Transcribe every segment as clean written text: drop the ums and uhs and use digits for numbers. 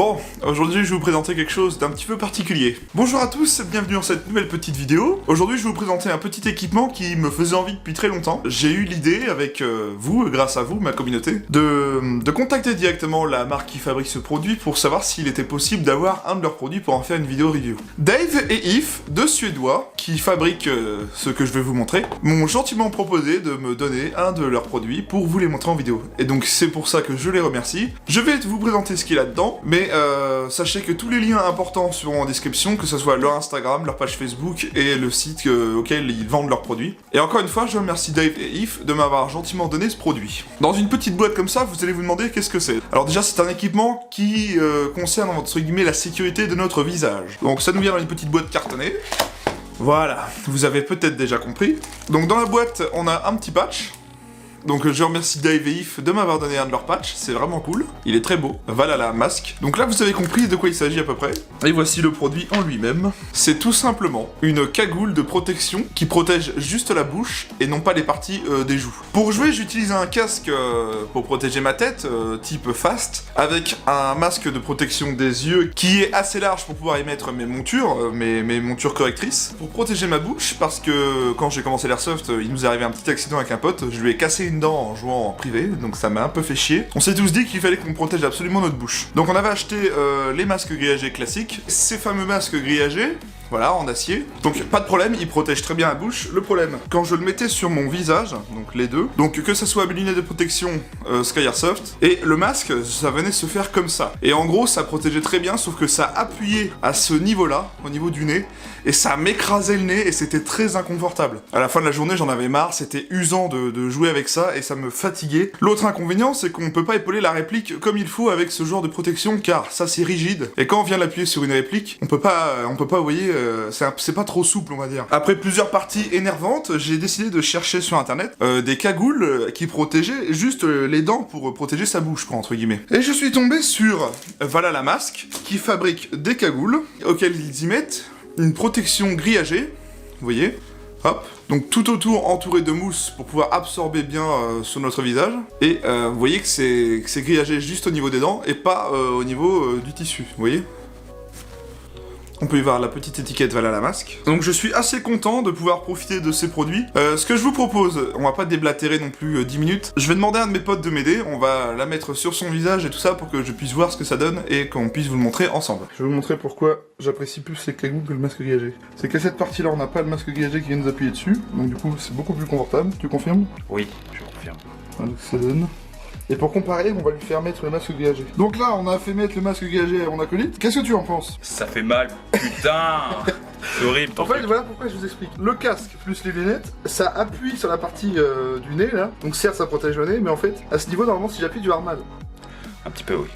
Bon, aujourd'hui je vais vous présenter quelque chose d'un petit peu particulier. Bonjour à tous, bienvenue dans cette nouvelle petite vidéo. Aujourd'hui je vais vous présenter un petit équipement qui me faisait envie depuis très longtemps. J'ai eu l'idée avec vous, grâce à vous, ma communauté, de contacter directement la marque qui fabrique ce produit pour savoir s'il était possible d'avoir un de leurs produits pour en faire une vidéo review. Dave et Yves, deux Suédois, qui fabriquent ce que je vais vous montrer, m'ont gentiment proposé de me donner un de leurs produits pour vous les montrer en vidéo. Et donc c'est pour ça que je les remercie. Je vais vous présenter ce qu'il y a dedans, mais sachez que tous les liens importants seront en description, que ce soit leur Instagram, leur page Facebook et le site auquel ils vendent leurs produits. Et encore une fois, je remercie Dave et Yves de m'avoir gentiment donné ce produit. Dans une petite boîte comme ça, vous allez vous demander qu'est-ce que c'est. Alors déjà, c'est un équipement qui concerne, entre guillemets, la sécurité de notre visage. Donc ça nous vient dans une petite boîte cartonnée. Voilà, vous avez peut-être déjà compris. Donc dans la boîte, on a un petit patch. Donc je remercie Dave et Yves de m'avoir donné un de leurs patchs, c'est vraiment cool. Il est très beau. Voilà la masque. Donc là vous avez compris de quoi il s'agit à peu près. Et voici le produit en lui-même. C'est tout simplement une cagoule de protection qui protège juste la bouche et non pas les parties des joues. Pour jouer, j'utilise un casque pour protéger ma tête, type Fast, avec un masque de protection des yeux qui est assez large pour pouvoir y mettre mes montures, mes montures correctrices. Pour protéger ma bouche, parce que quand j'ai commencé l'airsoft, il nous est arrivé un petit accident avec un pote, je lui ai cassé une dent en jouant en privé, donc ça m'a un peu fait chier. On s'est tous dit qu'il fallait qu'on protège absolument notre bouche. Donc on avait acheté les masques grillagés classiques, ces fameux masques grillagés, voilà, en acier. Donc pas de problème, il protège très bien la bouche. Le problème, quand je le mettais sur mon visage, donc les deux, donc que ça soit mes lunettes de protection Sky Airsoft, et le masque, ça venait se faire comme ça. Et en gros, ça protégeait très bien, sauf que ça appuyait à ce niveau-là, au niveau du nez, et ça m'écrasait le nez, et c'était très inconfortable. À la fin de la journée, j'en avais marre, c'était usant de jouer avec ça, et ça me fatiguait. L'autre inconvénient, c'est qu'on peut pas épauler la réplique comme il faut avec ce genre de protection, car ça c'est rigide, et quand on vient l'appuyer sur une réplique, on peut pas, vous voyez, c'est pas trop souple, on va dire. Après plusieurs parties énervantes, j'ai décidé de chercher sur internet des cagoules qui protégeaient juste les dents pour protéger sa bouche, quoi, entre guillemets. Et je suis tombé sur Voilà la masque, qui fabrique des cagoules auxquelles ils y mettent une protection grillagée, vous voyez, hop, donc tout autour entouré de mousse pour pouvoir absorber bien sur notre visage. Et vous voyez que c'est grillagé juste au niveau des dents et pas au niveau du tissu, vous voyez. On peut y voir la petite étiquette Voilà la masque. Donc je suis assez content de pouvoir profiter de ces produits. Ce que je vous propose, on va pas déblatérer non plus 10 minutes. Je vais demander à un de mes potes de m'aider, on va la mettre sur son visage et tout ça pour que je puisse voir ce que ça donne et qu'on puisse vous le montrer ensemble. Je vais vous montrer pourquoi j'apprécie plus les cagoules que le masque grillagé. C'est qu'à cette partie-là, on n'a pas le masque grillagé qui vient nous appuyer dessus, donc du coup c'est beaucoup plus confortable. Tu confirmes? Oui, je confirme. Voilà ce que ça donne. Et pour comparer, on va lui faire mettre le masque grillagé. Donc là, on a fait mettre le masque grillagé à mon acolyte. Qu'est-ce que tu en penses? Ça fait mal, putain. C'est horrible. En fait, voilà pourquoi je vous explique. Le casque plus les lunettes, ça appuie sur la partie du nez, là. Donc certes, ça protège le nez, mais en fait, à ce niveau, normalement, si j'appuie, tu vas avoir mal. Un petit peu, oui.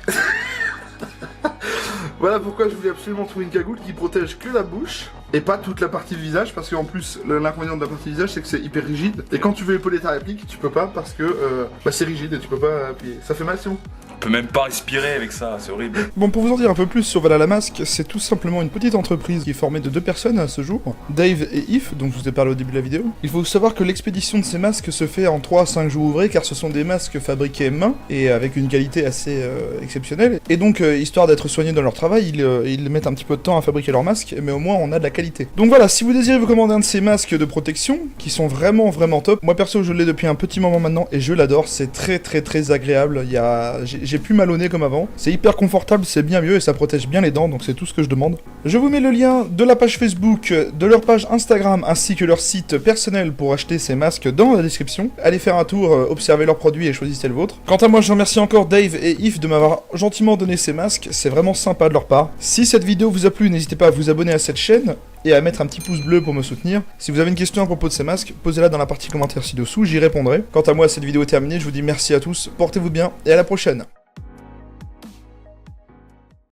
Voilà pourquoi je voulais absolument trouver une cagoule qui protège que la bouche et pas toute la partie du visage, parce qu'en plus l'inconvénient de la partie du visage c'est que c'est hyper rigide et quand tu veux épauler ta réplique tu peux pas parce que c'est rigide et tu peux pas appuyer. Ça fait mal, c'est bon? On peut même pas respirer avec ça, c'est horrible. Bon, pour vous en dire un peu plus sur Voilà la masque, c'est tout simplement une petite entreprise qui est formée de deux personnes à ce jour, Dave et Yves, dont je vous ai parlé au début de la vidéo. Il faut savoir que l'expédition de ces masques se fait en 3 à 5 jours ouvrés, car ce sont des masques fabriqués main et avec une qualité assez exceptionnelle. Et donc, histoire d'être soignés dans leur travail, ils mettent un petit peu de temps à fabriquer leurs masques, mais au moins on a de la qualité. Donc voilà, si vous désirez vous commander un de ces masques de protection, qui sont vraiment top, moi perso je l'ai depuis un petit moment maintenant et je l'adore, c'est très agréable, j'ai plus mal au nez comme avant, c'est hyper confortable, c'est bien mieux et ça protège bien les dents, donc c'est tout ce que je demande. Je vous mets le lien de la page Facebook, de leur page Instagram ainsi que leur site personnel pour acheter ces masques dans la description. Allez faire un tour, observez leurs produits et choisissez le vôtre. Quant à moi, je remercie encore Dave et Yves de m'avoir gentiment donné ces masques, c'est vraiment sympa de leur part. Si cette vidéo vous a plu, n'hésitez pas à vous abonner à cette chaîne et à mettre un petit pouce bleu pour me soutenir. Si vous avez une question à propos de ces masques, posez-la dans la partie commentaire ci-dessous, j'y répondrai. Quant à moi, cette vidéo est terminée, je vous dis merci à tous, portez-vous bien et à la prochaine.